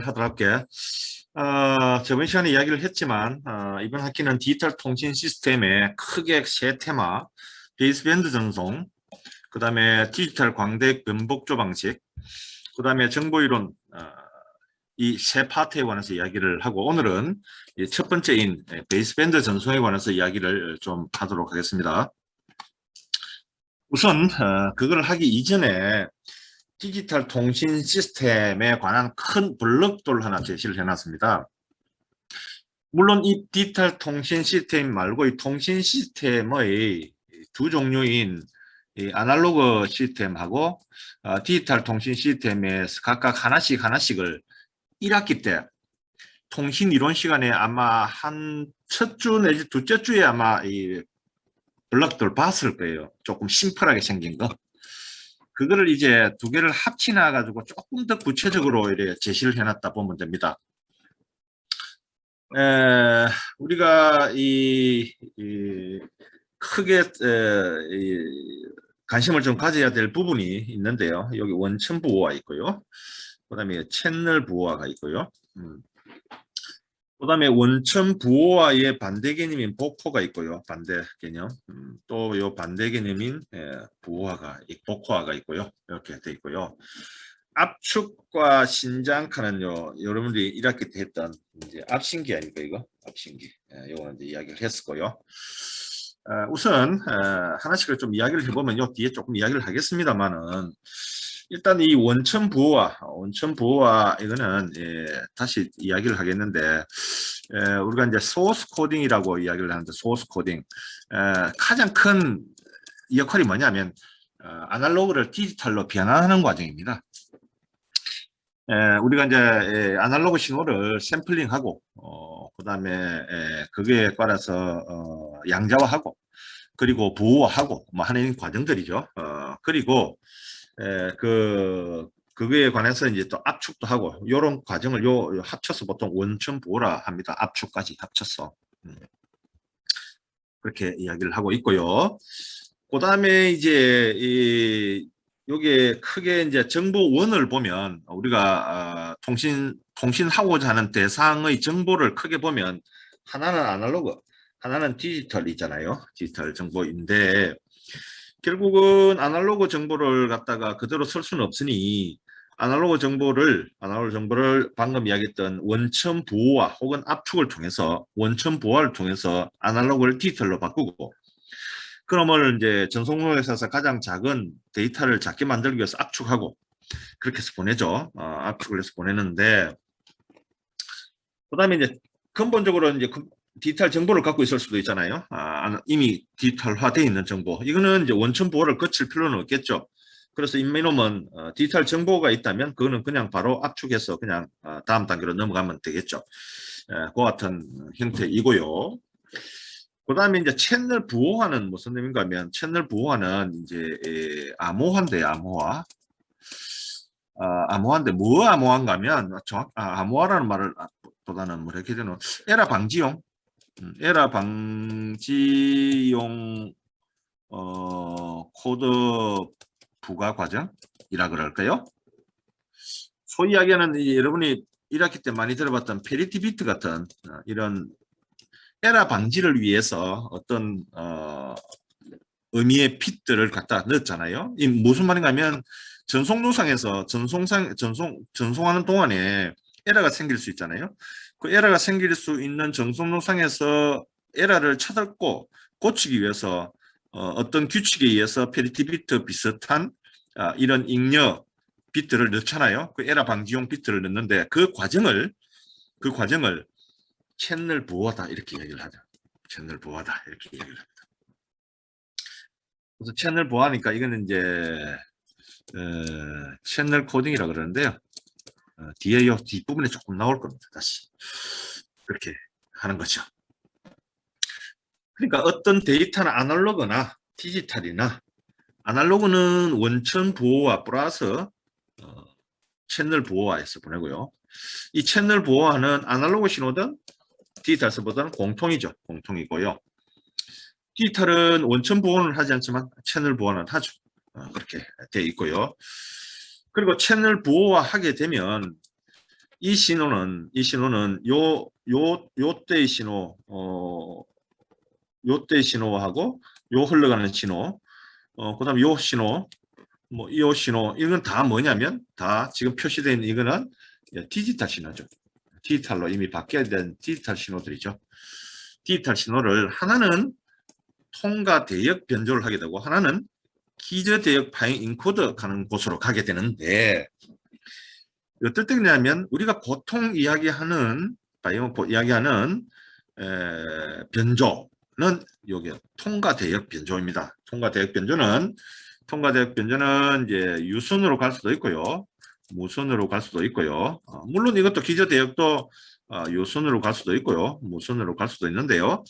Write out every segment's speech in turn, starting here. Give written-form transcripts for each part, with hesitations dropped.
하도록 할게. 저번 시간에 이야기를 했지만 이번 학기는 디지털 통신 시스템의 크게 세 테마, 베이스밴드 전송, 그 다음에 디지털 광대 변복조 방식, 그 다음에 정보이론, 이 세 파트에 관해서 이야기를 하고, 오늘은 첫 번째인 베이스밴드 전송에 관해서 이야기를 좀 하도록 하겠습니다. 우선 그걸 하기 이전에 디지털 통신 시스템에 관한 큰 블록들을 하나 제시를 해놨습니다. 물론 이 디지털 통신 시스템 말고 이 통신 시스템의 두 종류인 이 아날로그 시스템하고 디지털 통신 시스템에서 각각 하나씩을 1학기 때 통신 이론 시간에 아마 한 첫 주 내지 둘째 주에 아마 이 블록들 봤을 거예요. 조금 심플하게 생긴 거. 그거를 이제 두 개를 합치나 가지고 조금 더 구체적으로 이렇게 제시를 해놨다 보면 됩니다. 우리가 크게 관심을 좀 가져야 될 부분이 있는데요. 여기 원천 부호화 있고요. 그 다음에 채널 부호화가 있고요. 그 다음에 원천 부호화의 반대 개념인 복호가 있고요. 반대 개념. 또 요 반대 개념인 복호화가 있고요. 이렇게 돼 있고요. 압축과 신장카는요, 여러분들이 1학기 때 했던 이제 압신기 아닙니까, 이거? 압신기. 요거는 이제 이야기를 했었고요. 우선, 하나씩을 좀 이야기를 해보면, 요 뒤에 조금 이야기를 하겠습니다만은, 일단 이 원천 부호화, 이거는, 다시 이야기를 하겠는데, 우리가 이제 소스 코딩이라고 이야기를 하는데, 소스 코딩. 가장 큰 역할이 뭐냐면, 아날로그를 디지털로 변환하는 과정입니다. 우리가 이제 아날로그 신호를 샘플링하고 그 다음에 그거에 따라서 양자화하고 그리고 부호화하고 뭐 하는 과정들이죠. 그리고 그거에 관해서 이제 또 압축도 하고 이런 과정을 요 합쳐서 보통 원천 부호라 합니다. 압축까지 합쳐서 그렇게 이야기를 하고 있고요. 그 다음에 이제 요게 크게 이제 정보원을 보면 우리가 통신하고자 하는 대상의 정보를 크게 보면 하나는 아날로그, 하나는 디지털이잖아요. 디지털 정보인데 결국은 아날로그 정보를 갖다가 그대로 쓸 수는 없으니 아날로그 정보를 방금 이야기했던 원천 부호화 혹은 압축을 통해서 원천 부호화를 통해서 아날로그를 디지털로 바꾸고 그러면 이제 전송로에 있어서 가장 작은 데이터를 작게 만들기 위해서 압축하고 그렇게 해서 보내죠. 압축을 해서 보내는데 그다음에 이제 근본적으로 이제 디지털 정보를 갖고 있을 수도 있잖아요. 이미 디지털화되어 있는 정보. 이거는 이제 원천 보호를 거칠 필요는 없겠죠. 그래서 이놈은 디지털 정보가 있다면 그거는 그냥 바로 압축해서 그냥 다음 단계로 넘어가면 되겠죠. 그 같은 형태이고요. 그 다음에 이제 채널 부호화는 무슨 의미인가 하면 채널 부호화는 이제 암호화인데요, 암호화. 암호화인데 뭐 암호화인가 하면 암호화라는 말을 보다는 뭐 이렇게 되는 에러 방지용 코드 부가 과정이라 그럴까요? 소위 이야기하는 여러분이 1학기 때 많이 들어봤던 페리티 비트 같은 이런 에러 방지를 위해서 어떤 의미의 핏들을 갖다 넣었잖아요. 이 무슨 말인가 하면 전송노상에서 전송하는 동안에 에러가 생길 수 있잖아요. 그 에러가 생길 수 있는 전송노상에서 에러를 찾고 고치기 위해서 어떤 규칙에 의해서 페리티 비트 비슷한 이런 잉여 비트를 넣잖아요. 그 에러 방지용 비트를 넣는데 그 과정을 채널 부호다 이렇게 얘기를 하죠. 채널 부호다 이렇게 얘기를 합니다. 그래서 채널 부호하니까 이거는 이제 채널 코딩이라 그러는데요. 뒤에 요 뒷부분에 조금 나올 겁니다. 다시 그렇게 하는 거죠. 그러니까 어떤 데이터는 아날로그나 디지털이나 아날로그는 원천 부호화 플러스 채널 부호화에서 보내고요. 이 채널 부호화는 아날로그 신호든 디지털 서버든 공통이죠. 공통이고요. 디지털은 원천 부호는 하지 않지만 채널 부호는 하죠. 그렇게 되어 있고요. 그리고 채널 부호화 하게 되면 이 신호는 요때의 신호, 요때의 신호하고 요 흘러가는 신호, 그다음 요 신호, 뭐 이 신호, 이건 다 뭐냐면 다 지금 표시된 이거는 디지털 신호죠. 디지털로 이미 바뀌어야 된 디지털 신호들이죠. 디지털 신호를 하나는 통과 대역 변조를 하게 되고 하나는 기저 대역 파인 인코더 가는 곳으로 가게 되는데 어떨 때냐면 우리가 보통 이야기하는 변조는 요게 통과 대역 변조입니다. 통과 대역 변조는 이제 유선으로 갈 수도 있고요. 무선으로 갈 수도 있고요. 물론 이것도 기저 대역도 유선으로 갈 수도 있고요. 무선으로 갈 수도 있는데요.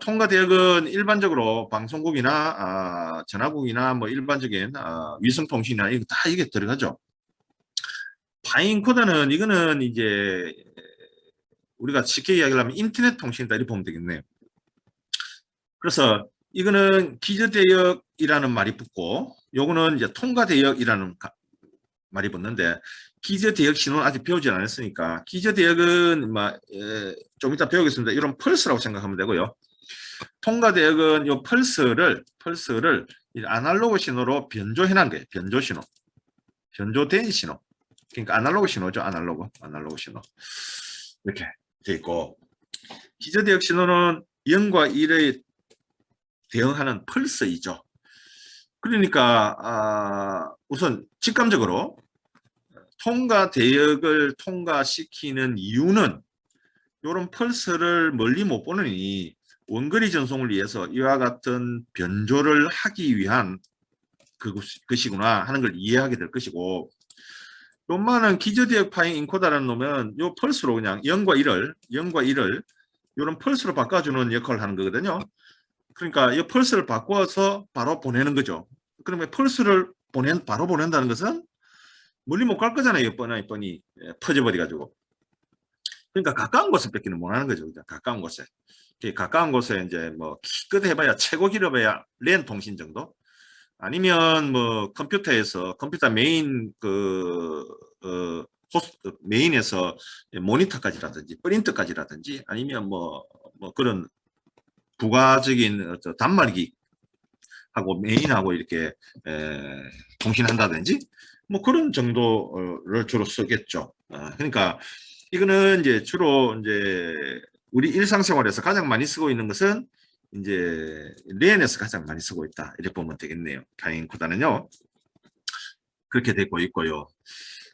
통과 대역은 일반적으로 방송국이나 전화국이나 뭐 일반적인 위성통신이나 이거 다 이게 들어가죠. 바인코더는 이거는 이제 우리가 쉽게 이야기를 하면 인터넷 통신이다 이렇게 보면 되겠네요. 그래서 이거는 기저대역이라는 말이 붙고 요거는 이제 통과대역이라는 말이 붙는데 기저대역 신호는 아직 배우지 않았으니까 기저대역은 좀 이따 배우겠습니다. 이런 펄스라고 생각하면 되고요. 통과대역은 요 펄스를 아날로그 신호로 변조해 놓은 거예요. 변조 신호. 변조된 신호. 그러니까 아날로그 신호죠. 아날로그 신호. 이렇게 돼 있고 기저대역 신호는 0과 1에 대응하는 펄스이죠. 그러니까 우선 직감적으로 통과 대역을 통과시키는 이유는 이런 펄스를 멀리 못 보느니 원거리 전송을 위해서 이와 같은 변조를 하기 위한 그것이구나 하는 걸 이해하게 될 것이고 요만한 기저대역 파인 인코더라는 놈은 요 펄스로 그냥 0과 1을 이런 펄스로 바꿔주는 역할을 하는 거거든요. 그러니까 이 펄스를 바꿔서 바로 보내는 거죠. 그러면 펄스를 바로 보낸다는 것은 멀리 못 갈 거잖아요. 뻔히 퍼져버려가지고. 그러니까 가까운 곳에 뺏기는 못 하는 거죠. 가까운 곳에. 가까운 곳에 이제 뭐 기껏 해봐야 최고 길어봐야 랜 통신 정도. 아니면 뭐 컴퓨터 메인 메인에서 모니터까지라든지 프린터까지라든지 아니면 뭐 그런 부가적인 단말기 하고 메인하고 이렇게 통신한다든지 뭐 그런 정도를 주로 쓰겠죠. 그러니까 이거는 이제 주로 이제 우리 일상생활에서 가장 많이 쓰고 있는 것은 이제 랜에서 가장 많이 쓰고 있다 이렇게 보면 되겠네요. 파인코더는요. 그렇게 되고 있고요.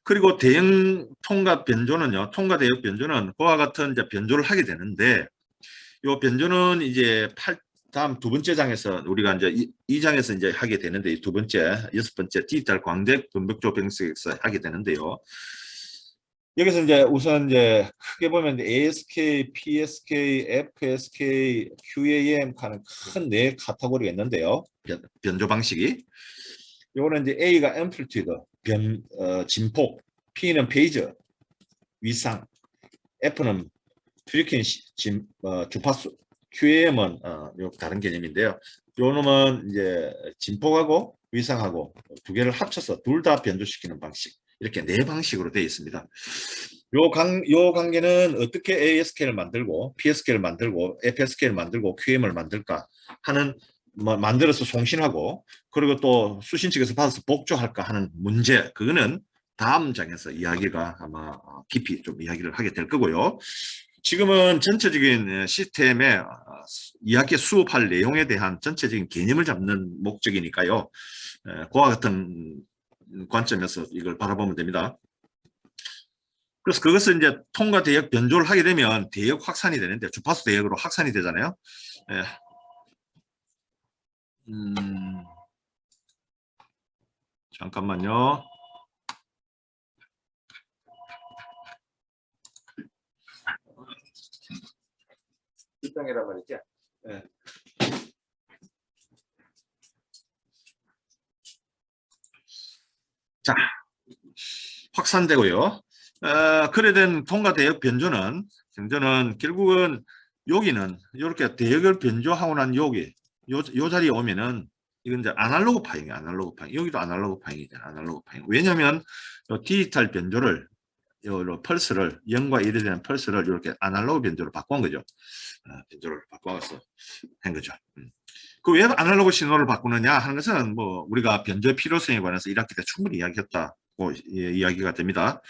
그리고 대형 통과 변조는요. 통과 대역 변조는 그와 같은 이제 변조를 하게 되는데 요 변조는 이제 다음 두 번째 장에서 우리가 이제 이 장에서 이제 하게 되는데 두 번째, 여섯 번째 디지털 광대 분벽조 병식에서 하게 되는데요. 여기서 이제 우선 이제 크게 보면 ASK, PSK, FSK, QAM 하는 큰 네 카테고리가 있는데요. 변조 방식이. 요거는 이제 A가 amplitude, 진폭, P는 페이저, 위상, F는 프리퀀시, 주파수, QAM은 다른 개념인데요. 요 놈은 이제 진폭하고 위상하고 두 개를 합쳐서 둘 다 변조시키는 방식. 이렇게 네 방식으로 되어 있습니다. 요 관계는 어떻게 ASK를 만들고 PSK를 만들고 FSK를 만들고 QM을 만들까 하는 만들어서 송신하고 그리고 또 수신 측에서 받아서 복조할까 하는 문제 그거는 다음 장에서 이야기가 아마 깊이 좀 이야기를 하게 될 거고요. 지금은 전체적인 시스템의 이야기 수업할 내용에 대한 전체적인 개념을 잡는 목적이니까요. 그와 같은 관점에서 이걸 바라보면 됩니다. 그래서 그것을 이제 통과 대역 변조를 하게 되면 대역 확산이 되는데 주파수 대역으로 확산이 되잖아요. 잠깐만요. 입장이란 말이죠. 자, 확산되고요. 그래 된 통과 대역 변조는 결국은 여기는 이렇게 대역을 변조하고 난 여기 요 자리에 오면은 이건 이제 아날로그 파잉이에요. 아날로그 파잉. 여기도 아날로그 파잉이잖아요. 아날로그 파잉. 왜냐하면 디지털 변조를 요 펄스를 0과 1이 되는 펄스를 이렇게 아날로그 변조로 바꾼 거죠. 변조를 바꿔서 한 거죠. 그 왜 아날로그 신호를 바꾸느냐 하는 것은 뭐 우리가 변조의 필요성에 관해서 1학기 때 충분히 이야기했다고 이야기가 됩니다.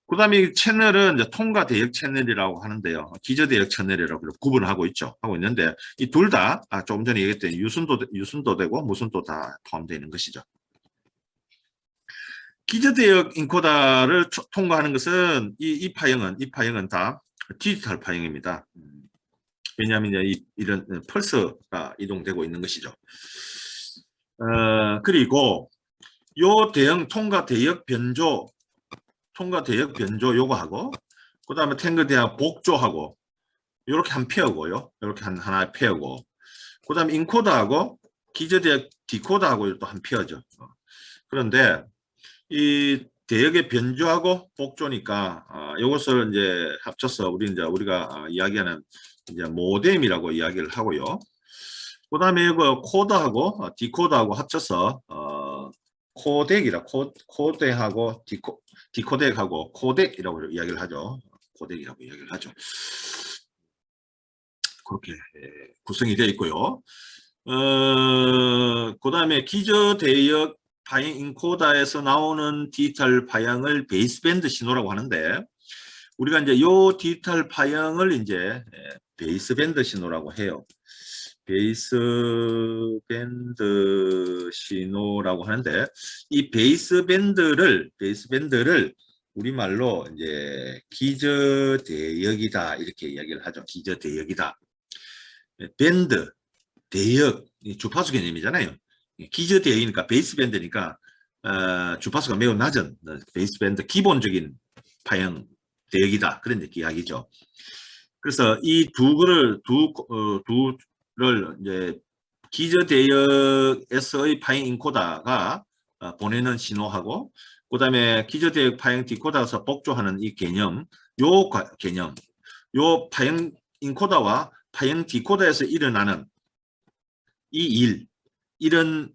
그 다음에 채널은 이제 통과 대역 채널이라고 하는데요. 기저 대역 채널이라고 구분을 하고 있는데 이 둘 다 조금 전에 얘기했던 유순도 되고 무순도 다 포함되어 있는 것이죠. 기저 대역 인코더를 통과하는 것은 이 파형은 다 디지털 파형입니다. 왜냐하면 이런 펄스가 이동되고 있는 것이죠. 그리고 요 대형 통과 대역 변조 요거하고 그 다음에 탱그 대역 복조하고 이렇게 한 페어고요. 이렇게 하나의 페어고 그 다음에 인코더하고 기저 대역 디코더하고 또 한 페어죠. 그런데 이 대역의 변조하고 복조니까 이것을 이제 합쳐서 우리가 이야기하는 이제 모뎀이라고 이야기를 하고요. 그 다음에 이거 코드하고 디코더하고 합쳐서 코덱하고 디코덱하고 코덱이라고 이야기를 하죠. 코덱이라고 이야기를 하죠. 그렇게 구성이 되어 있고요. 그 다음에 기저 대역 파형 인코더에서 나오는 디지털 파형을 베이스밴드 신호라고 하는데 우리가 이제 요 디지털 파형을 이제 베이스밴드 신호라고 해요. 베이스밴드 신호라고 하는데 이 베이스밴드를 우리말로 이제 기저 대역이다 이렇게 이야기를 하죠. 기저 대역이다. 밴드, 대역, 주파수 개념이잖아요. 기저 대역이니까 베이스밴드니까 주파수가 매우 낮은 베이스밴드 기본적인 파형 대역이다 그런 이야기죠. 그래서 이 두를 이제 기저 대역에서의 파형 인코더가 보내는 신호하고 그 다음에 기저 대역 파형 디코더에서 복조하는 이 개념, 요 파형 인코더와 파형 디코더에서 일어나는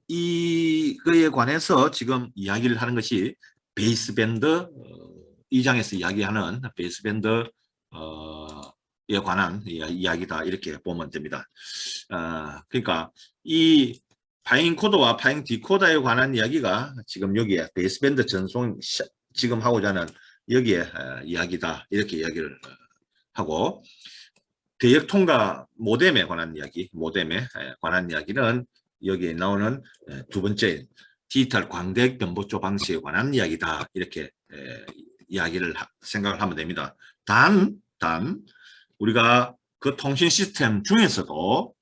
이거에 관해서 지금 이야기를 하는 것이 베이스밴드 2장에서 이야기하는 베이스밴드에 관한 이야기다 이렇게 보면 됩니다. 그러니까 이 파형 인코더와 파형 디코더에 관한 이야기가 지금 여기에 베이스밴드 전송 지금 하고자 하는 여기에 이야기다 이렇게 이야기를 하고 대역 통과 모뎀에 관한 이야기는 여기에 나오는 두 번째 디지털 광대역 변보조 방식에 관한 이야기다 이렇게 이야기를 생각을 하면 됩니다. 단 우리가 그 통신 시스템 중에서도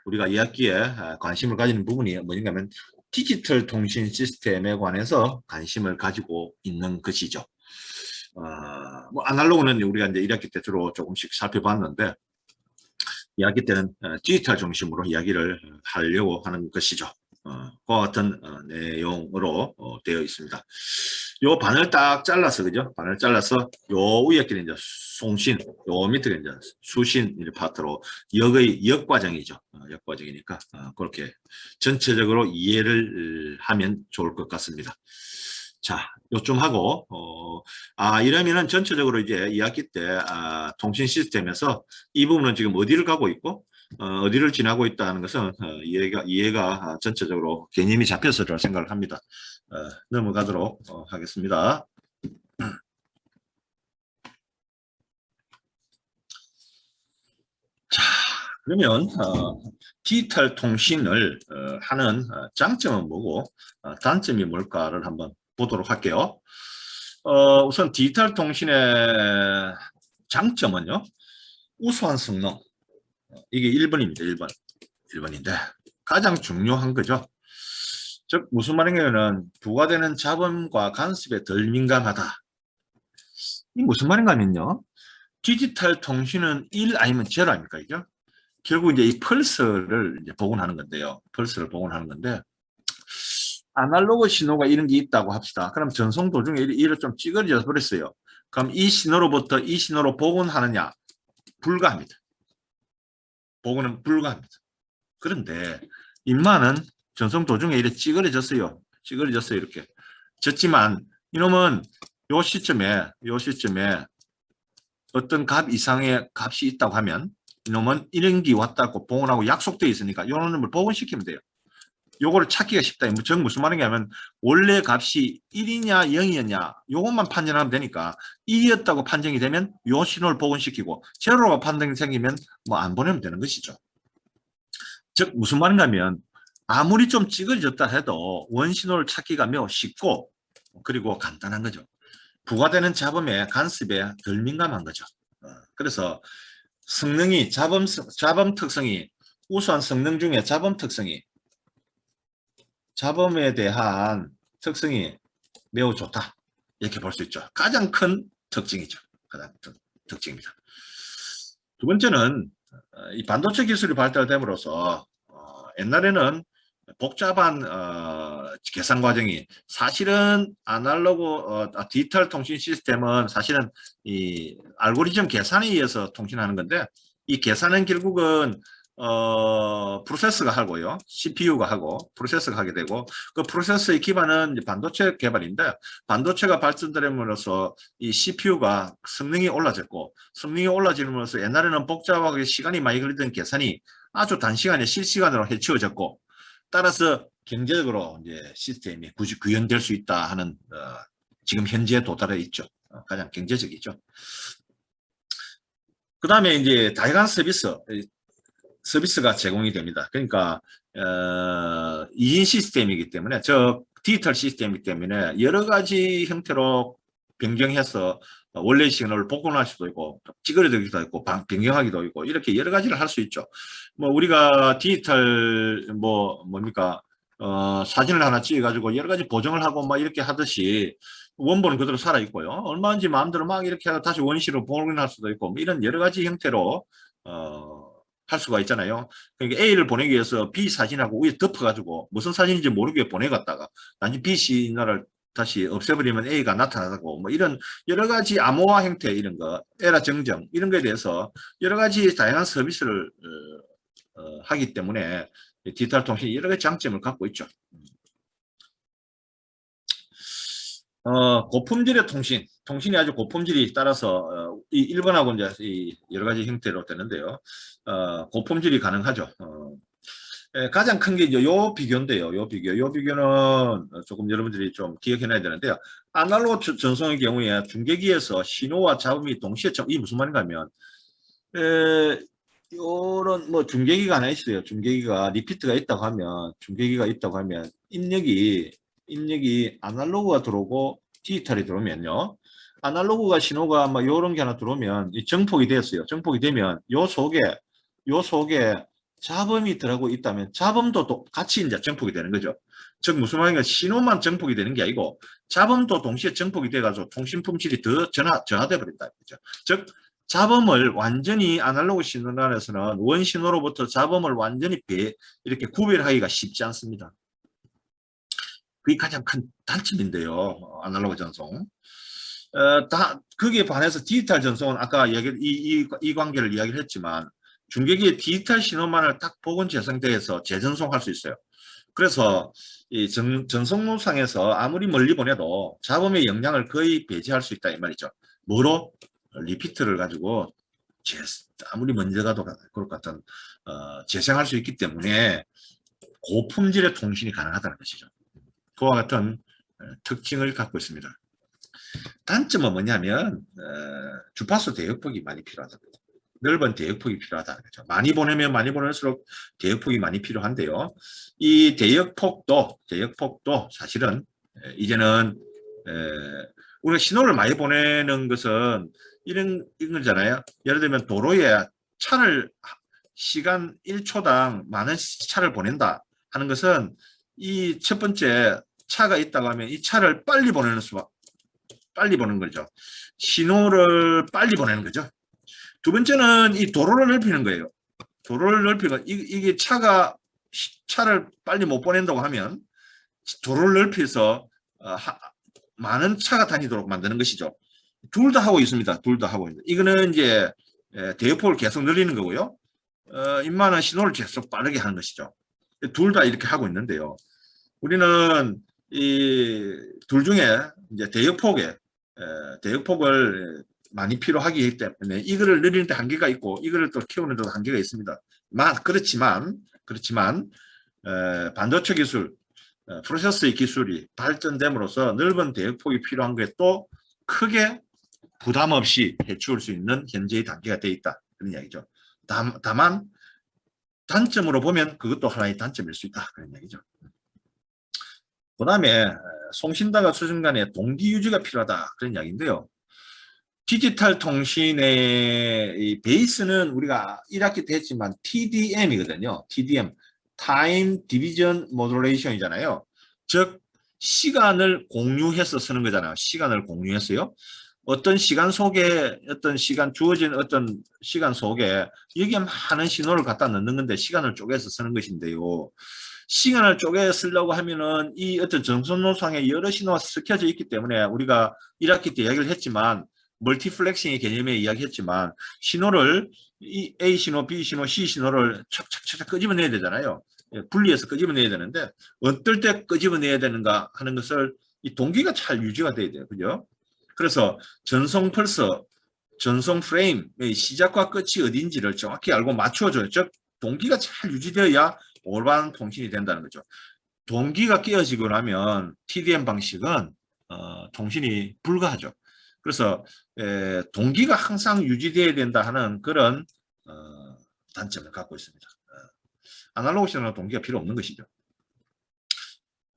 우리가 이 학기에 관심을 가지는 부분이 뭐냐 하면 디지털 통신 시스템에 관해서 관심을 가지고 있는 것이죠. 뭐 아날로그는 우리가 이제 1학기 때 주로 조금씩 살펴봤는데 2학기 때는 디지털 중심으로 이야기를 하려고 하는 것이죠. 그와 같은 내용으로 되어 있습니다. 요 반을 딱 잘라서 그죠? 반을 잘라서 요 위에 길은 이제 송신, 요 밑에 이제 수신 이 파트로 역 과정이죠. 역 과정이니까 그렇게 전체적으로 이해를 하면 좋을 것 같습니다. 자, 요쯤 하고 이러면은 전체적으로 이제 2학기 때 통신 시스템에서 이 부분은 지금 어디를 가고 있고 어디를 지나고 있다는 것은 이해가 전체적으로 개념이 잡혀서 생각을 합니다. 넘어가도록 하겠습니다. 자, 그러면 디지털 통신을 하는 장점은 뭐고 단점이 뭘까를 한번 보도록 할게요. 우선 디지털 통신의 장점은요. 우수한 성능. 이게 1번입니다. 1번인데 가장 중요한 거죠. 즉 무슨 말인가는 부과되는 잡음과 간섭에 덜 민감하다. 이 무슨 말인가 하면요. 디지털 통신은 1 아니면 0 아닙니까? 이죠? 결국 이제 이 펄스를 이제 복원하는 건데요. 펄스를 복원하는 건데 아날로그 신호가 이런 게 있다고 합시다. 그럼 전송 도중에 이를 좀 찌그러져 버렸어요. 그럼 이 신호로부터 이 신호로 복원하느냐? 불가합니다. 복원은 불가합니다. 그런데 인마는 전송 도중에 이렇게 찌그러졌어요. 이렇게. 졌지만 이놈은 요 시점에 어떤 값 이상의 값이 있다고 하면 이놈은 1인기 왔다고 복원하고 약속되어 있으니까 이 놈을 복원시키면 돼요. 요거를 찾기가 쉽다. 즉 무슨 말이냐면 원래 값이 1이냐 0이었냐 요것만 판단하면 되니까 1이었다고 판정이 되면 요 신호를 복원시키고 제로가 판정이 생기면 뭐 안 보내면 되는 것이죠. 즉 무슨 말인가 하면 아무리 좀 찌그러졌다 해도 원신호를 찾기가 매우 쉽고 그리고 간단한 거죠. 부과되는 잡음의 간섭에 덜 민감한 거죠. 그래서 성능이 잡음 특성이 우수한 성능 중에 잡음에 대한 특성이 매우 좋다. 이렇게 볼 수 있죠. 가장 큰 특징이죠. 가장 큰 특징입니다. 두 번째는 이 반도체 기술이 발달됨으로써 옛날에는 복잡한 계산 과정이 사실은 아날로그 디지털 통신 시스템은 사실은 이 알고리즘 계산에 의해서 통신하는 건데 이 계산은 결국은 프로세서가 하고요. CPU가 하고 프로세서가 하게 되고 그 프로세서의 기반은 이제 반도체 개발인데 반도체가 발전됨으로써 이 CPU가 성능이 올라졌고 성능이 올라짐으로써 옛날에는 복잡하게 시간이 많이 걸리던 계산이 아주 단시간에 실시간으로 해치워졌고 따라서 경제적으로 이제 시스템이 구현될 수 있다 하는 지금 현재에 도달해 있죠. 가장 경제적이죠. 그 다음에 이제 다양한 서비스가 제공이 됩니다. 그러니까 2인 시스템이기 때문에 디지털 시스템이기 때문에 여러 가지 형태로 변경해서 원래 신호를 복원할 수도 있고 찌그러지기도 있고 변경하기도 있고 이렇게 여러 가지를 할 수 있죠. 뭐 우리가 디지털 뭡니까 사진을 하나 찍어가지고 여러 가지 보정을 하고 막 이렇게 하듯이 원본은 그대로 살아 있고요. 얼마든지 마음대로 막 이렇게 하고 다시 원시로 복원할 수도 있고 뭐 이런 여러 가지 형태로 할 수가 있잖아요. 그러니까 A를 보내기 위해서 B 사진하고 위에 덮어가지고 무슨 사진인지 모르게 보내갔다가 나중에 B 신호를 다시 없애버리면 A가 나타나고 뭐 이런 여러 가지 암호화 형태 이런 거, 에라 정정 이런 거에 대해서 여러 가지 다양한 서비스를 하기 때문에 디지털 통신이 여러 가지 장점을 갖고 있죠. 고품질의 통신이 아주 고품질이 따라서 이 1번하고 이제 이 여러 가지 형태로 되는데요. 고품질이 가능하죠. 가장 큰 게 이제 요 비교인데요. 요 비교는 조금 여러분들이 좀 기억해놔야 되는데요. 아날로그 전송의 경우에 중계기에서 신호와 잡음이 동시에 이 무슨 말인가 하면 요런 뭐 중계기가 하나 있어요. 중계기가 리피트가 있다고 하면 입력이 아날로그가 들어오고 디지털이 들어오면요. 아날로그가 신호가 막 요런 게 하나 들어오면 이 정폭이 됐어요. 정폭이 되면 요 속에 잡음이 들어가고 있다면 잡음도 또 같이 이제 정폭이 되는 거죠. 즉 무슨 말인가 신호만 정폭이 되는 게 아니고 잡음도 동시에 정폭이 돼가지고 통신 품질이 더 전화돼 버린다. 그죠? 즉 잡음을 완전히 아날로그 신호단에서는 원 신호로부터 잡음을 완전히 이렇게 구별하기가 쉽지 않습니다. 그게 가장 큰 단점인데요. 아날로그 전송. 거기에 반해서 디지털 전송은 아까 이 관계를 이야기를 했지만 중계기의 디지털 신호만을 딱 복원 재생돼서 재전송할 수 있어요. 그래서 이 전송로상에서 아무리 멀리 보내도 잡음의 영향을 거의 배제할 수 있다 이 말이죠. 뭐로? 리피트를 가지고 아무리 먼저 가도 그럴 것 같은 재생할 수 있기 때문에 고품질의 통신이 가능하다는 것이죠. 그와 같은 특징을 갖고 있습니다. 단점은 뭐냐면 주파수 대역폭이 많이 필요하다. 넓은 대역폭이 필요하다는 거죠. 많이 보내면 많이 보낼수록 대역폭이 많이 필요한데요. 이 대역폭도 사실은 이제는 우리가 신호를 많이 보내는 것은 이런 거잖아요. 예를 들면 도로에 차를 시간 1초당 많은 차를 보낸다 하는 것은 이 첫 번째 차가 있다고 하면 이 차를 빨리 보내는 빨리 보는 거죠. 신호를 빨리 보내는 거죠. 두 번째는 이 도로를 넓히는 거예요. 도로를 넓히고 이게 차를 빨리 못 보낸다고 하면 도로를 넓혀서 많은 차가 다니도록 만드는 것이죠. 둘 다 하고 있습니다. 둘 다 하고 있습니다. 이거는 이제 대역폭을 계속 늘리는 거고요. 인마는 신호를 계속 빠르게 하는 것이죠. 둘 다 이렇게 하고 있는데요. 우리는 이 둘 중에 이제 대역폭에 대역폭을 많이 필요하기 때문에 이거를 늘리는 데 한계가 있고 이거를 또 키우는 데도 한계가 있습니다. 그렇지만 반도체 기술, 프로세서의 기술이 발전됨으로써 넓은 대역폭이 필요한 게 또 크게 부담 없이 해치울 수 있는 현재의 단계가 되어 있다. 그런 이야기죠. 다만 단점으로 보면 그것도 하나의 단점일 수 있다. 그런 이야기죠. 그 다음에 송신다가 수준 간의 동기 유지가 필요하다. 그런 이야기인데요. 디지털 통신의 이 베이스는 우리가 1학기 때 했지만 TDM이거든요. TDM, Time Division Modulation이잖아요. 즉 시간을 공유해서 쓰는 거잖아요. 시간을 공유해서요. 어떤 시간 속에 주어진 어떤 시간 속에 여기에 많은 신호를 갖다 넣는 건데 시간을 쪼개서 쓰는 것인데요. 시간을 쪼개 쓰려고 하면은 이 어떤 정선노상에 여러 신호가 섞여져 있기 때문에 우리가 1학기 때 이야기를 했지만 멀티플렉싱의 개념에 이야기했지만 신호를 이 A 신호, B 신호, C 신호를 착착착 끄집어내야 되잖아요. 분리해서 끄집어내야 되는데 어떨 때 끄집어내야 되는가 하는 것을 이 동기가 잘 유지가 돼야 돼요. 그죠? 그래서 전송 펄스, 전송 프레임의 시작과 끝이 어딘지를 정확히 알고 맞춰줘요. 즉 동기가 잘 유지되어야 올바른 통신이 된다는 거죠. 동기가 깨어지고 나면 TDM 방식은 통신이 불가하죠. 그래서 동기가 항상 유지되어야 된다 하는 그런 단점을 갖고 있습니다. 아날로그 신호는 동기가 필요 없는 것이죠.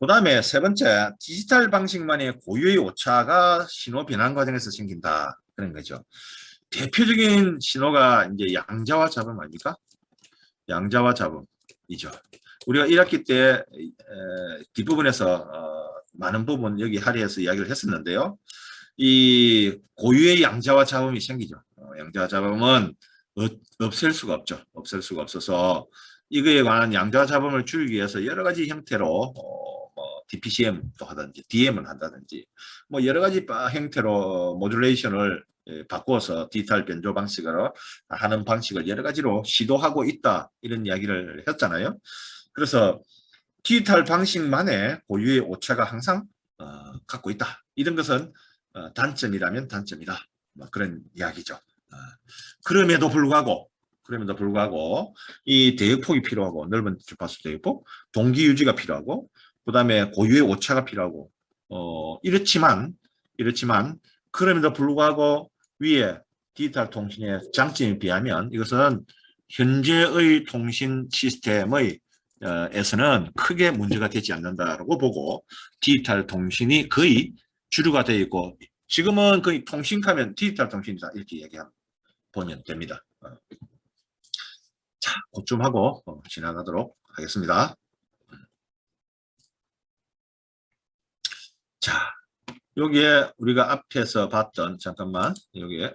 그 다음에 세 번째, 디지털 방식만의 고유의 오차가 신호 변환 과정에서 생긴다. 그런 거죠. 대표적인 신호가 이제 양자와 잡음 아닙니까? 양자와 잡음이죠. 우리가 1학기 때 뒷부분에서 많은 부분 여기 할애해서 이야기를 했었는데요. 이 고유의 양자와 잡음이 생기죠. 양자와 잡음은 없앨 수가 없죠. 없앨 수가 없어서 이거에 관한 양자와 잡음을 줄이기 위해서 여러 가지 형태로 DPCM도 하든지 DM을 한다든지 뭐 여러 가지 형태로 모듈레이션을 바꾸어서 디지털 변조 방식으로 하는 방식을 여러 가지로 시도하고 있다 이런 이야기를 했잖아요. 그래서 디지털 방식만의 고유의 오차가 항상 갖고 있다. 이런 것은 단점이라면 단점이다. 뭐 그런 이야기죠. 그럼에도 불구하고 이 대역폭이 필요하고 넓은 주파수 대역폭, 동기 유지가 필요하고 그 다음에 고유의 오차가 필요하고 이렇지만 그럼에도 불구하고 위에 디지털 통신의 장점에 비하면 이것은 현재의 통신 시스템의 에서는 크게 문제가 되지 않는다라고 보고 디지털 통신이 거의 주류가 되어 있고 지금은 거의 통신하면 디지털 통신이다 이렇게 보면 됩니다. 자, 그쯤 하고 지나가도록 하겠습니다. 자, 여기에 우리가 앞에서 봤던 잠깐만 여기에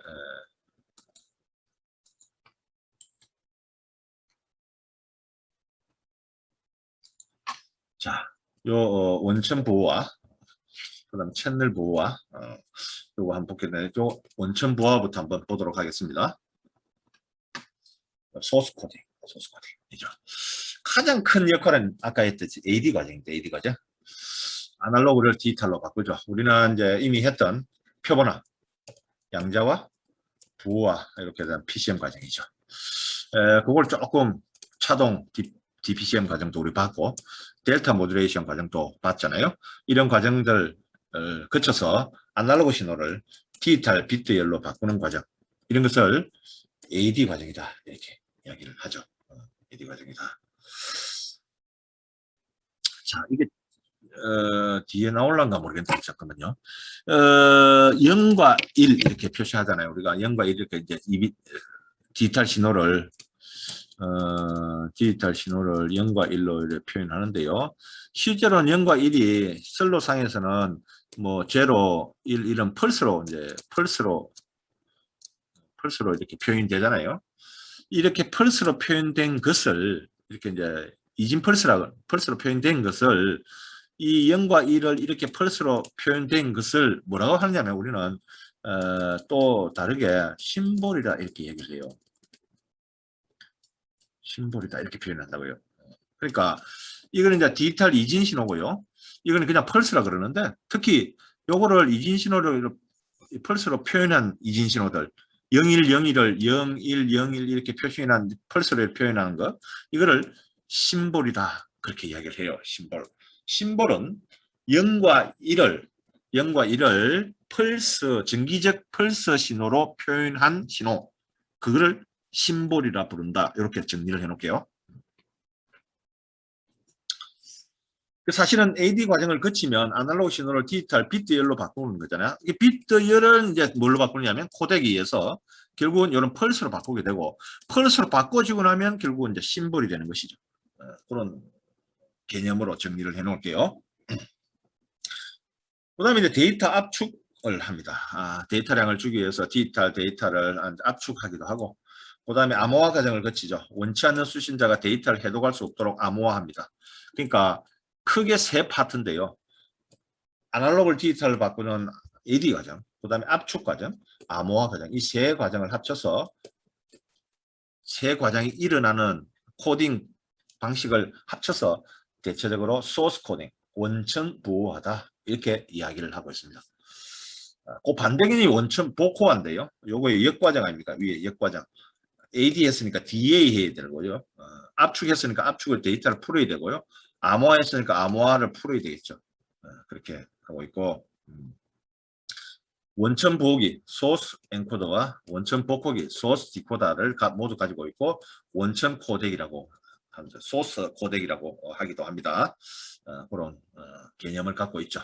자, 요 원천 보호와 그다음 채널 보호와 요거 한번 보게 되죠. 원천 보호부터 한번 보도록 하겠습니다. 소스 코딩이죠. 가장 큰 역할은 아까 했듯이 AD 과정인데 AD 과정. 아날로그를 디지털로 바꾸죠. 우리는 이제 이미 했던 표본화, 양자와 부호화 이렇게 된 PCM 과정이죠. 그걸 조금 차동 DPCM 과정도 우리 봤고 델타 모듈레이션 과정도 봤잖아요. 이런 과정들 거쳐서 아날로그 신호를 디지털 비트열로 바꾸는 과정 이런 것을 AD 과정이다 이렇게 이야기를 하죠. AD 과정이다. 자, 이게 뒤에 나올란가 모르겠는데 잠깐만요. 0과 1 이렇게 표시하잖아요. 우리가 0과 1 이렇게 이제 디지털 신호를 0과 1로 이렇게 표현하는데요. 실제로는 0과 1이 슬로상에서는 뭐 0, 1 이런 펄스로 이렇게 표현되잖아요. 이렇게 펄스로 표현된 것을 이렇게 이제 이진 펄스로 표현된 것을 이 0과 1을 이렇게 펄스로 표현된 것을 뭐라고 하느냐면 우리는 또 다르게 심볼이라 이렇게 얘기를 해요. 심볼이다 이렇게 표현한다고요. 그러니까 이거는 이제 디지털 이진 신호고요. 이거는 그냥 펄스라 그러는데 특히 요거를 이진 신호를 펄스로 표현한 이진 신호들 0101을 0101 이렇게 표현한 펄스로 표현하는 거 이거를 심볼이다 그렇게 이야기를 해요. 심볼은 0과 1을 펄스 정기적 펄스 신호로 표현한 신호 그거를 심볼이라 부른다. 이렇게 정리를 해놓을게요. 사실은 AD 과정을 거치면 아날로그 신호를 디지털 비트열로 바꾸는 거잖아요. 이 비트열은 이제 뭘로 바꾸냐면 코덱에 의해서 결국은 이런 펄스로 바꾸게 되고 펄스로 바꿔지고 나면 결국은 이제 심볼이 되는 것이죠. 그런 개념으로 정리를 해 놓을게요. 그 다음에 이제 데이터 압축을 합니다. 데이터량을 주기 위해서 디지털 데이터를 압축하기도 하고 그 다음에 암호화 과정을 거치죠. 원치 않는 수신자가 데이터를 해독할 수 없도록 암호화합니다. 그러니까 크게 세 파트인데요. 아날로그를 디지털로 바꾸는 AD 과정, 그 다음에 압축 과정, 암호화 과정 이 세 과정을 합쳐서 세 과정이 일어나는 코딩 방식을 합쳐서 대체적으로 소스 코딩, 원천 보호하다 이렇게 이야기를 하고 있습니다. 그 반대기이 원천 복호화인데요. 요거의 역과정 아닙니까? 위에 역과정. AD 했으니까 DA 해야 되고요. 압축했으니까 압축을 데이터를 풀어야 되고요. 암호화 했으니까 암호화를 풀어야 되겠죠. 그렇게 하고 있고 원천 보호기 소스 엔코더와 원천 복호기 소스 디코더를 모두 가지고 있고 원천 코덱이라고 합니다. 소스 코덱이라고 하기도 합니다. 그런 개념을 갖고 있죠.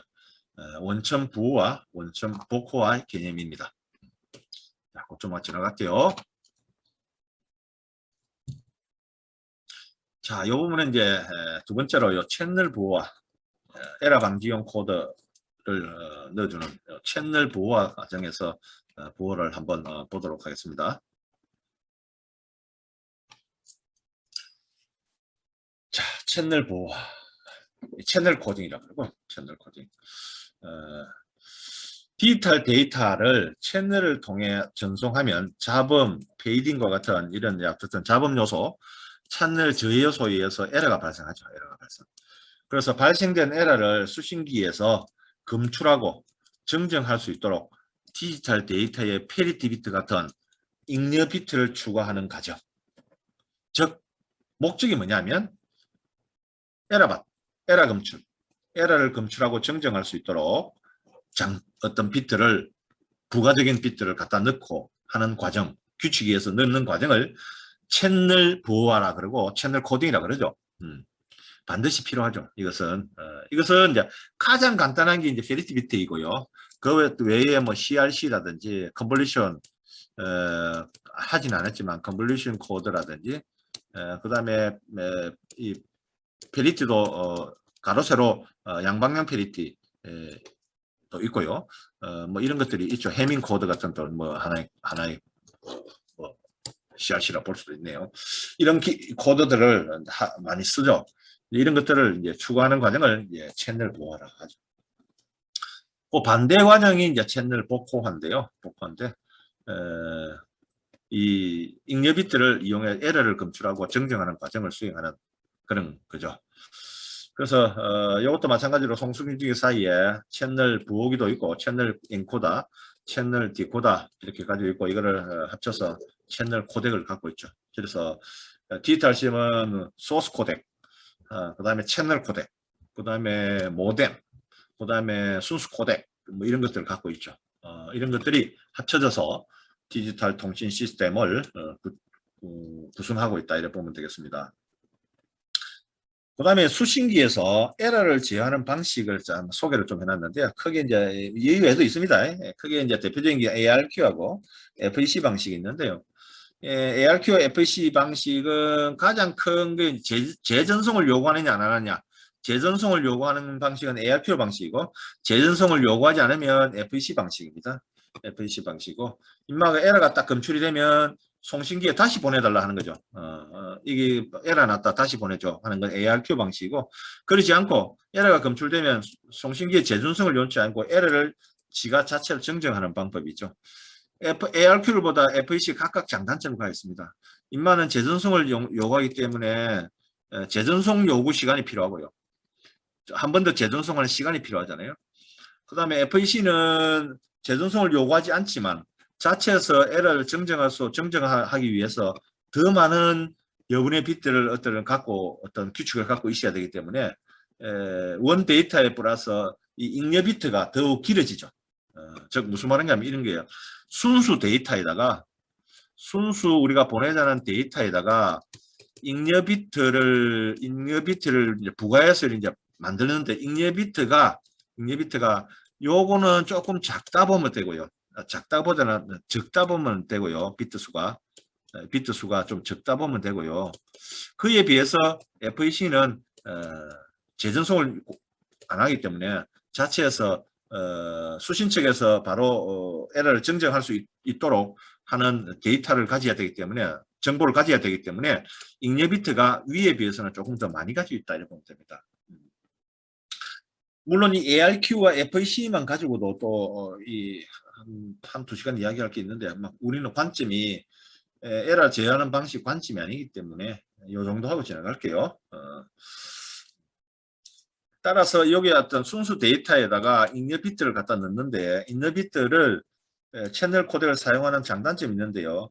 원천 보호와 원천 복호와 개념입니다. 자, 그쪽만 지나갈게요. 자, 이 부분은 이제 두 번째로 요 채널 보호와 에러 방지용 코드를 넣어주는 채널 보호와 과정에서 보호를 한번 보도록 하겠습니다. 자, 채널 보호와 채널 코딩이라고 그러고 채널 코딩. 디지털 데이터를 채널을 통해 전송하면 잡음, 페이딩과 같은 이런 어떤 잡음 요소, 채널 저해 요소에 의해서 에러가 발생하죠. 에러가 발생. 그래서 발생된 에러를 수신기에서 검출하고 정정할 수 있도록 디지털 데이터의 페리티 비트 같은 잉여 비트를 추가하는 과정. 즉 목적이 뭐냐면 에러 검출, 에러를 검출하고 정정할 수 있도록 어떤 비트를 부가적인 비트를 갖다 넣고 하는 과정, 규칙에 의해서 넣는 과정을 채널 보호하라 그러고 채널 코딩이라 그러죠. 반드시 필요하죠. 이것은 이제 가장 간단한 게 이제 페리티 비트이고요. 그 외에 뭐 CRC라든지 컨볼루션 하진 않았지만 컨볼루션 코드라든지 그다음에 이 페리티도 가로 세로 양방향 페리티 또 있고요. 뭐 이런 것들이 있죠. 해밍 코드 같은 또 뭐 하나의 뭐 CRC라 볼 수도 있네요. 이런 코드들을 많이 쓰죠. 이런 것들을 이제 추가하는 과정을 이제 채널 보호라 하죠. 그 반대 과정이 이제 채널 복호화인데요. 복호인데 이 잉여 비트를 이용해 에러를 검출하고 정정하는 과정을 수행하는 그런 거죠. 그래서 이것도 마찬가지로 송수기기 사이에 채널 보호기도 있고 채널 엔코더, 채널 디코더 이렇게 가지고 있고 이거를 합쳐서 채널 코덱을 갖고 있죠. 그래서 디지털 CM은 소스 코덱, 그 다음에 채널 코덱, 그 다음에 모뎀, 그 다음에 순수 코덱 뭐 이런 것들을 갖고 있죠. 이런 것들이 합쳐져서 디지털 통신 시스템을 구성하고 있다 이렇게 보면 되겠습니다. 그 다음에 수신기에서 에러를 제어하는 방식을 좀 소개를 좀 해놨는데요. 크게 이제 이외에도 있습니다. 크게 이제 대표적인 게 ARQ하고 FEC 방식이 있는데요. ARQ, FEC 방식은 가장 큰 게 재전송을 요구하느냐 안 하느냐. 재전송을 요구하는 방식은 ARQ 방식이고 재전송을 요구하지 않으면 FEC 방식입니다. FEC 방식이고 인마가 에러가 딱 검출이 되면 송신기에 다시 보내달라 하는 거죠. 이게 에러 났다 다시 보내줘 하는 건 ARQ 방식이고 그렇지 않고 에러가 검출되면 송신기의 재전송을 요구하지 않고 에러를 지가 자체로 정정하는 방법이죠. ARQ보다 FEC 각각 장단점이 있습니다. 인마는 재전송을 요구하기 때문에 재전송 요구 시간이 필요하고요. 한 번 더 재전송하는 시간이 필요하잖아요. 그 다음에 FEC는 재전송을 요구하지 않지만 자체에서 에러를 정정하기 위해서 더 많은 여분의 비트를 어떤 규칙을 갖고 있어야 되기 때문에 원 데이터에 플러스 이 잉여 비트가 더욱 길어지죠. 즉 무슨 말인가 하면 이런 거예요. 순수 데이터에다가 우리가 보내자는 데이터에다가 잉여 비트를 이제 부가해서 이제 만드는데 잉여 비트가 요거는 조금 작다 보면 되고요. 작다보다는 적다 보면 되고요. 비트 수가 좀 적다 보면 되고요. 그에 비해서 FEC는 재전송을 안 하기 때문에 자체에서 수신 측에서 바로 에러를 정정할 수 있도록 하는 데이터를 가져야 되기 때문에 정보를 가져야 되기 때문에 잉여 비트가 위에 비해서는 조금 더 많이 가지고 있다 이렇게 보면 됩니다. 물론 이 ARQ와 FEC만 가지고도 또 한두 시간 이야기할 게 있는데 우리는 관점이 에러 제어하는 방식 관점이 아니기 때문에 이 정도 하고 지나갈게요. 따라서 여기 어떤 순수 데이터에다가 잉여 비트를 갖다 넣는데 잉여 비트를 채널 코덱을 사용하는 장단점이 있는데요.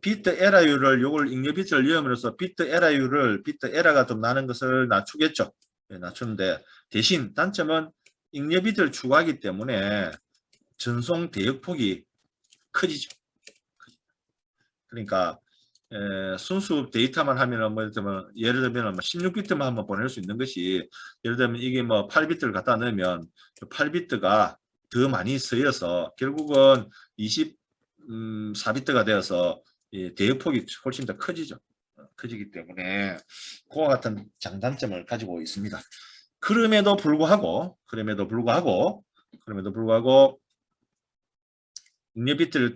비트 에러율을 요걸 잉여 비트를 넣음으로써 비트 에러가 좀 나는 것을 낮추겠죠. 낮추는데 대신 단점은 잉여 비트를 추가하기 때문에 전송 대역폭이 커지죠. 그러니까 순수 데이터만 하면은 예를 들면 16비트만 한번 보낼 수 있는 것이 예를 들면 이게 8비트를 갖다 넣으면 8비트가 더 많이 쓰여서 결국은 24비트가 되어서 대역폭이 훨씬 더 커지죠. 커지기 때문에 그와 같은 장단점을 가지고 있습니다. 그럼에도 불구하고 잉여 비트를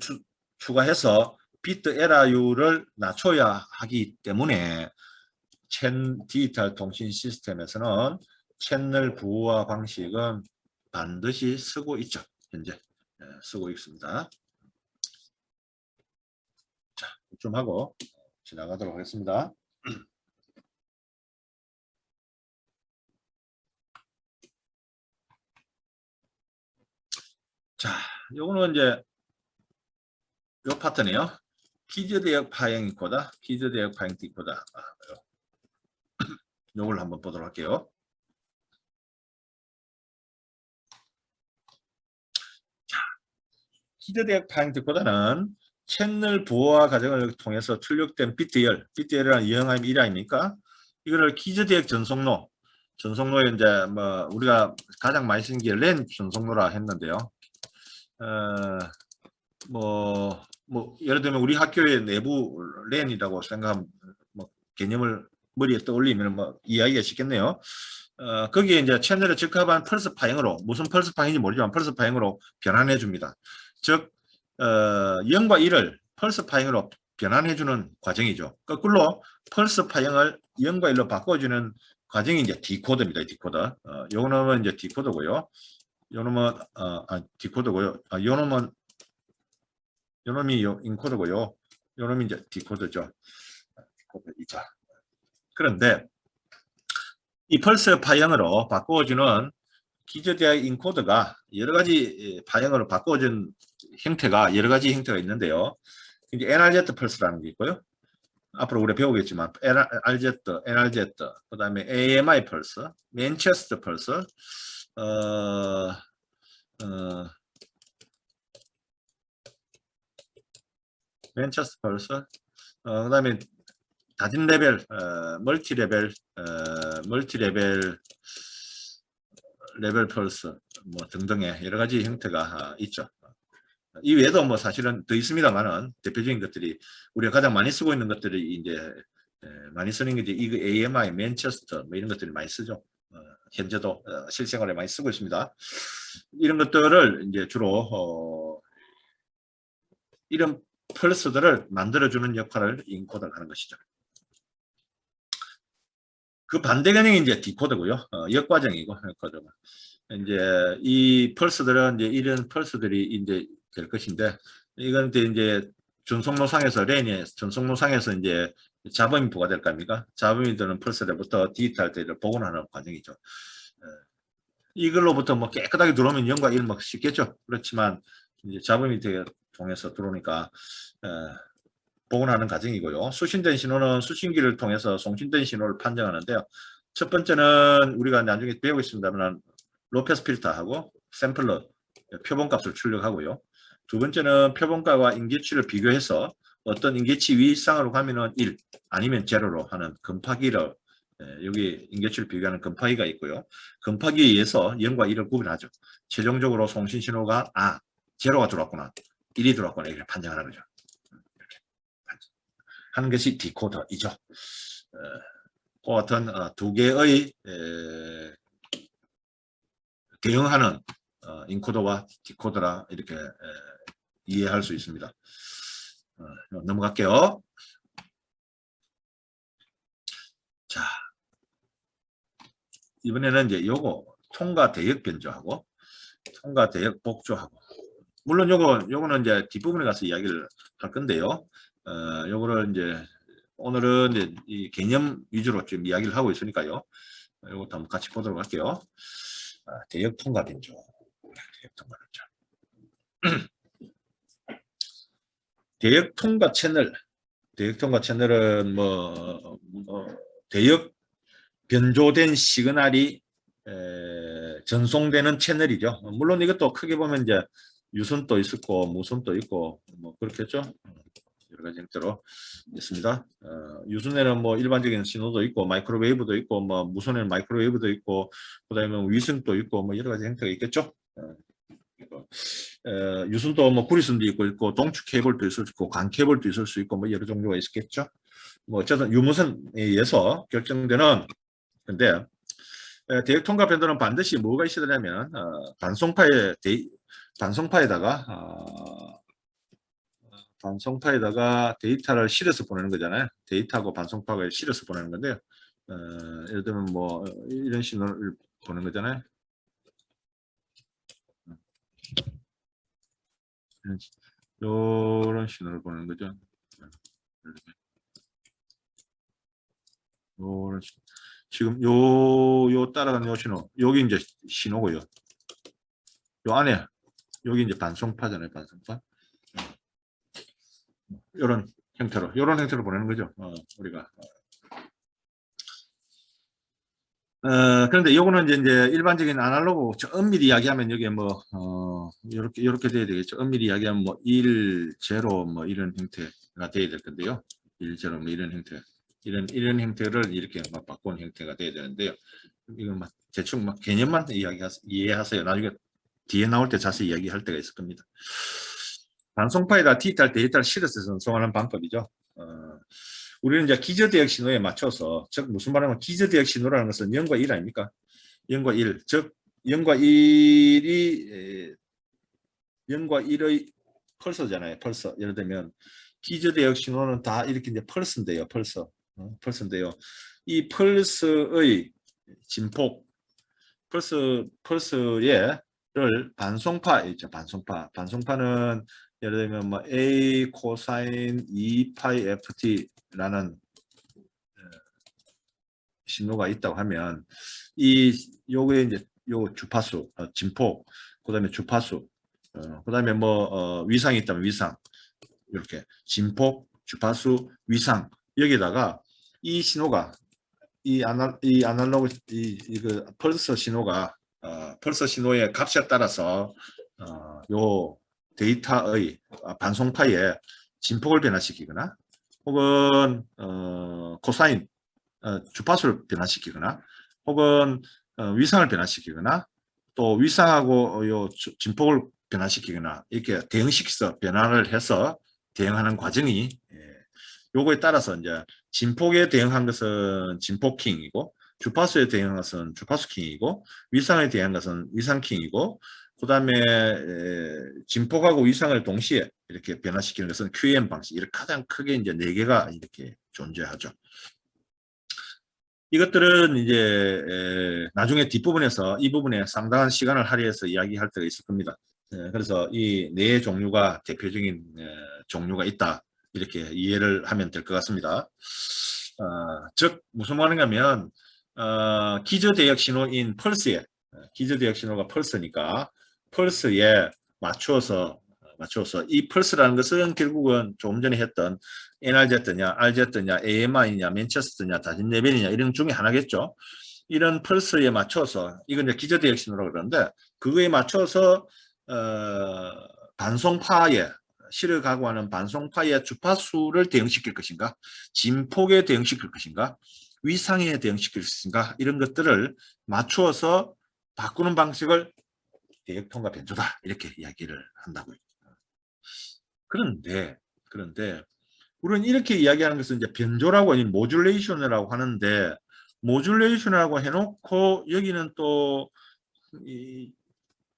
추가해서 비트 에러율을 낮춰야 하기 때문에 디지털 통신 시스템에서는 채널 부호화 방식은 반드시 쓰고 있죠. 현재 쓰고 있습니다. 자, 좀 하고 지나가도록 하겠습니다. 자, 요거는 이제 요 파트네요. 키즈 대역 파행 디코더, 키즈 대역 파행 디코더. 요걸 한번 보도록 할게요. 자, 키즈 대역 파행 디코더는 채널 부호화 과정을 통해서 출력된 비트열이라는 이형함이 1 아닙니까? 이거를 키즈 대역 전송로에 이제 우리가 가장 많이 쓰는 게 랜 전송로라 했는데요. 예를 들면 우리 학교의 내부 랜이라고 생각하면 개념을 머리에 떠올리면 이해하기가 쉽겠네요. 거기에 이제 채널에 적합한 펄스 파형으로 무슨 펄스 파형인지 모르지만 펄스 파형으로 변환해 줍니다. 즉 0과 1을 펄스 파형으로 변환해 주는 과정이죠. 거꾸로 펄스 파형을 0과 1로 바꿔주는 과정이 이제 디코더입니다. 디코더. 요놈은 이제 디코더고요. 요놈은 디코더고요. 요놈이 인코더고요. 요놈이 이제 디코더죠. 디코더이죠. 그런데 이 펄스 파형으로 바꿔주는 기저대학 인코더가 여러 가지 파형으로 바꿔준 형태가 여러 가지 형태가 있는데요. 이제 NRZ 펄스라는 게 있고요. 앞으로 우리가 배우겠지만 NRZ, 그 다음에 AMI 펄스, 맨체스터 펄스, 맨체스터 펄스, 그 다음에 다진 레벨, 멀티 레벨 펄스 등등의 여러 가지 형태가 있죠. 이 외에도 사실은 더 있습니다만은 대표적인 것들이 우리가 가장 많이 쓰고 있는 것들이 이제 많이 쓰는 게 이제 이거 AMI, 맨체스터 이런 것들이 많이 쓰죠. 현재도 실생활에 많이 쓰고 있습니다. 이런 것들을 이제 주로 이런 펄스들을 만들어주는 역할을 인코더가 하는 것이죠. 그 반대 개념이 이제 디코더고요. 역과정이고, 이제 이 펄스들은 이제 이런 펄스들이 이제 될 것인데, 이건 이제 전송로상에서 전송로상에서 이제 잡음이 부과될 겁니까? 잡음이 드는 펄스로부터 디지털 데이터를 복원하는 과정이죠. 이걸로부터 깨끗하게 들어오면 0과 1 쉽겠죠. 그렇지만 이제 잡음이 통해서 들어오니까 복원하는 과정이고요. 수신된 신호는 수신기를 통해서 송신된 신호를 판정하는데요. 첫 번째는 우리가 나중에 배우고 있습니다만 로페스 필터하고 샘플러 표본값을 출력하고요. 두 번째는 표본값과 인계치를 비교해서 어떤 인계치 위상으로 가면은 1 아니면 제로로 하는 금파기를 여기 인계치를 비교하는 금파기가 있고요. 금파기에 의해서 0과 1을 구분하죠. 최종적으로 송신 신호가 제로가 들어왔구나 1이 들어왔구나 이렇게 판정하는 거죠. 이렇게 하는 것이 디코더이죠. 그와 같은 두 개의 대응하는 인코더와 디코더라 이렇게 이해할 수 있습니다. 넘어갈게요. 자, 이번에는 이제 요거 통과 대역 변조하고 통과 대역 복조하고 물론 요거는 이제 뒷부분에 가서 이야기를 할 건데요. 요거를 이제 오늘은 이제 이 개념 위주로 지금 이야기를 하고 있으니까요. 요것도 한번 같이 보도록 할게요. 대역 통과 변조. 대역 통과 변조. 대역 통과 채널. 대역 통과 채널은 대역 변조된 시그널이 전송되는 채널이죠. 물론 이것도 크게 보면 이제 유선도 있었고 무선도 있고 뭐 그렇겠죠. 여러 가지 형태로 있습니다. 유선에는 뭐 일반적인 신호도 있고 마이크로웨이브도 있고 뭐 무선에는 마이크로웨이브도 있고 그다음에 위성도 있고 뭐 여러 가지 형태가 있겠죠. 유선도 뭐 구리선도 있고 동축 케이블도 있을 수 있고 관 케이블도 있을 수 있고 뭐 여러 종류가 있겠죠. 뭐 어쨌든 유무선에 의해서 결정되는 근데 대역 통과 변도는 반드시 뭐가 있어야 되냐면 반송파에다가 데이터를 실어서 보내는 거잖아요. 데이터하고 반송파가 실어서 보내는 건데요. 예를 들면 뭐 이런 신호를 보내는 거잖아요. 이런 신호를 보내는 거죠. 요런 신호. 지금 요 따라가는 요 신호, 여기 이제 신호고요. 요 안에 여기 이제 반송파잖아요, 반송파. 이런 형태로 보내는 거죠. 우리가. 그런데 요거는 이제 일반적인 아날로그 엄밀히 이야기하면 여기에 뭐 이렇게 돼야 되겠죠. 엄밀히 이야기하면 뭐 1, 0 뭐 이런 형태가 돼야 될 건데요. 1, 0 뭐 이런 형태. 이런 형태를 이렇게 막 바꾼 형태가 돼야 되는데요. 이건 막 대충 막 개념만 이해하세요. 나중에 뒤에 나올 때 자세히 이야기할 때가 있을 겁니다. 반송파에다 디지털 데이터를 실어서 전송하는 방법이죠. 우리는 이제 기저대역 신호에 맞춰서, 즉 무슨 말하면 기저대역 신호라는 것은 0과 1 아닙니까? 0과 1, 즉 0과 1이 0과 1의 펄서잖아요. 펄서. 예를 들면 기저대역 신호는 다 이렇게 이제 펄스인데요. 펄스인데요. 이 펄스의 진폭, 펄스를 반송파 있죠. 반송파는 예를 들면 뭐 A 코사인 2파이 FT라는 신호가 있다고 하면 요거에 이제 요 주파수, 진폭, 그다음에 주파수, 그다음에 뭐 위상이 있다면 위상 이렇게 진폭, 주파수, 위상 여기다가 이 신호가 이 아날로그 그 펄스 신호가 펄스 신호의 값에 따라서 요 데이터의 반송파에 진폭을 변화시키거나 혹은 코사인 주파수를 변화시키거나 혹은 위상을 변화시키거나 또 위상하고 요 진폭을 변화시키거나 이렇게 대응시켜서 변화를 해서 대응하는 과정이 요거에 따라서 이제 진폭에 대응한 것은 진폭킹이고 주파수에 대응한 것은 주파수킹이고 위상에 대한 것은 위상킹이고 그 다음에 진폭하고 위상을 동시에 이렇게 변화시키는 것은 QM 방식. 이렇게 가장 크게 이제 4개가 이렇게 존재하죠. 이것들은 이제 나중에 뒷부분에서 이 부분에 상당한 시간을 할애해서 이야기할 때가 있을 겁니다. 그래서 이 4종류가 대표적인 종류가 있다. 이렇게 이해를 하면 될 것 같습니다. 즉 무슨 말인가 하면 기저대역 신호인 펄스에 기저대역 신호가 펄스니까 펄스에 맞추어서 맞춰서 이 펄스라는 것은 결국은 조금 전에 했던 NRZ냐, RZ냐, AMI냐, 맨체스터냐, 다진네벤이냐 이런 중에 하나겠죠. 이런 펄스에 맞춰서 이건 이제 기저대역신호라고 그러는데 그거에 맞춰서 반송파에 실을 각오하는 반송파의 주파수를 대응시킬 것인가, 진폭에 대응시킬 것인가, 위상에 대응시킬 것인가 이런 것들을 맞추어서 바꾸는 방식을 대역통과 변조다 이렇게 이야기를 한다고요. 그런데 우리는 이렇게 이야기하는 것은 이제 변조라고 아니면 모듈레이션이라고 하는데 모듈레이션이라고 해놓고 여기는 또 이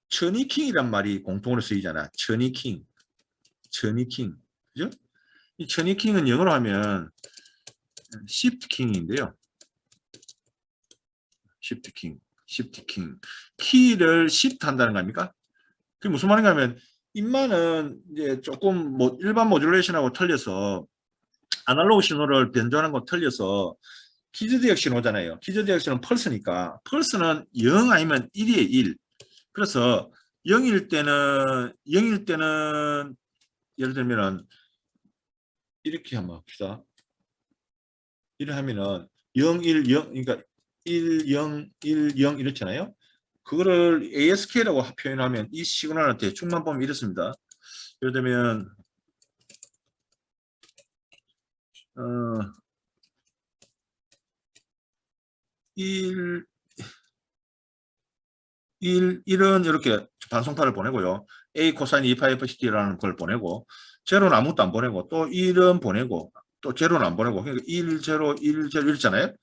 처니킹이란 말이 공통으로 쓰이잖아. 처니킹, 그죠? 이 처니킹은 영어로 하면 시프트킹인데요. 시프트킹. 키를 시프트 한다는 거 아닙니까? 그게 무슨 말인가 하면 인마는 이제 조금 뭐 일반 모듈레이션하고 틀려서 아날로그 신호를 변조하는 거 틀려서 키즈대역 신호잖아요. 키즈대역 신호는 펄스니까 펄스는 0 아니면 1이에요. 1. 그래서 0일 때는 예를 들면은 이렇게 한번 합시다. 이렇게 하면은 0, 1, 0 그러니까 1, 0, 1, 0 이렇잖아요. 그거를 ASK라고 표현하면 이 시그널을 대충만 보면 이렇습니다. 예를 들면 1, 1은 이렇게 반송파를 보내고요. A 코사인 2파이 FCT라는 걸 보내고 제로는 아무것도 안 보내고 또 1은 보내고 또 제로는 안 보내고 그러니까 1, 0, 1, 0 이렇잖아요.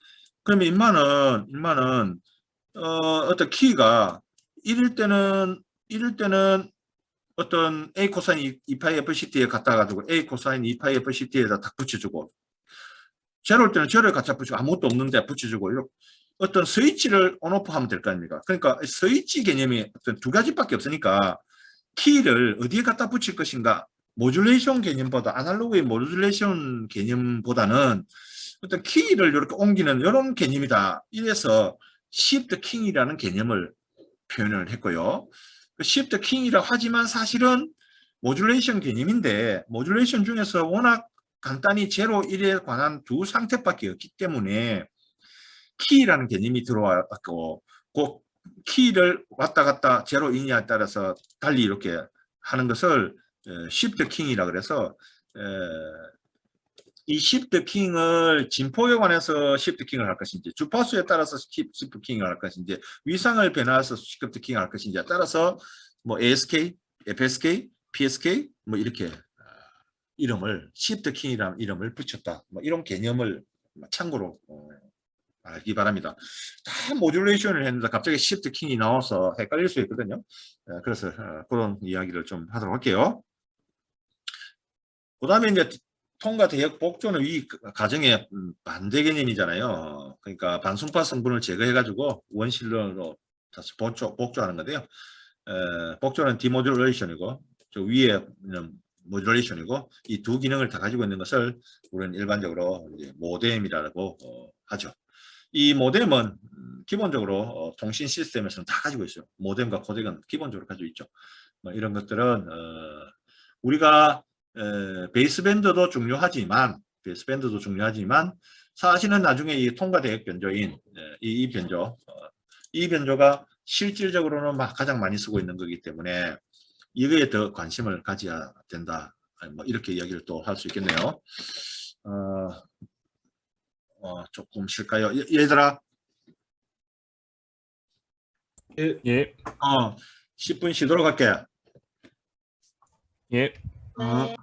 그러면 인마는 어떤 키가 1일 때는 어떤 A 코사인 2파이 FCT에 갖다 가지고 A 코사인 2파이 FCT에다 딱 붙여주고 제로일 때는 제로에 갖다 붙이고 아무것도 없는데 붙여주고 이렇게 어떤 스위치를 온오프 하면 될 거 아닙니까? 그러니까 스위치 개념이 어떤 두 가지밖에 없으니까 키를 어디에 갖다 붙일 것인가 모듈레이션 개념보다 아날로그의 모듈레이션 개념보다는 어떤 키를 이렇게 옮기는 이런 개념이다. 이래서 시프트 킹이라는 개념을 표현을 했고요. 시프트 킹이라고 하지만 사실은 모듈레이션 개념인데 모듈레이션 중에서 워낙 간단히 제로 1에 관한 두 상태밖에 없기 때문에 키라는 개념이 들어왔고 그 키를 왔다 갔다 제로 인이냐에 따라서 달리 이렇게 하는 것을 시프트 킹이라 그래서 이 시프트 킹을 진폭에 관해서 시프트 킹을 할 것인지 주파수에 따라서 시프트 킹을 할 것인지 위상을 변화해서 시프트 킹을 할 것인지에 따라서 뭐 ASK, FSK, PSK 뭐 이렇게 이름을 시프트 킹이라는 이름을 붙였다. 뭐 이런 개념을 참고로 알기 바랍니다. 다 모듈레이션을 했는데 갑자기 시프트 킹이 나와서 헷갈릴 수 있거든요. 그래서 그런 이야기를 좀 하도록 할게요. 그 다음에 이제 통과 대역 복조는 이 가정의 반대 개념이잖아요. 그러니까 반순파 성분을 제거해가지고 원실로 다시 복조하는 건데요. 복조는 디모듈레이션이고 저 위에는 모듈레이션이고 이 두 기능을 다 가지고 있는 것을 우리는 일반적으로 이제 모뎀이라고 하죠. 이 모뎀은 기본적으로 통신 시스템에서는 다 가지고 있어요. 모뎀과 코덱은 기본적으로 가지고 있죠. 뭐 이런 것들은 우리가 베이스밴드도 중요하지만 사실은 나중에 이 통과 대역 변조인 이 변조가 실질적으로는 가장 많이 쓰고 있는 거기 때문에 이거에 더 관심을 가져야 된다. 뭐 이렇게 이야기를 또 할 수 있겠네요. 조금 쉴까요? 얘들아. 예. 10분 쉬도록 할게. 예. 어. 네.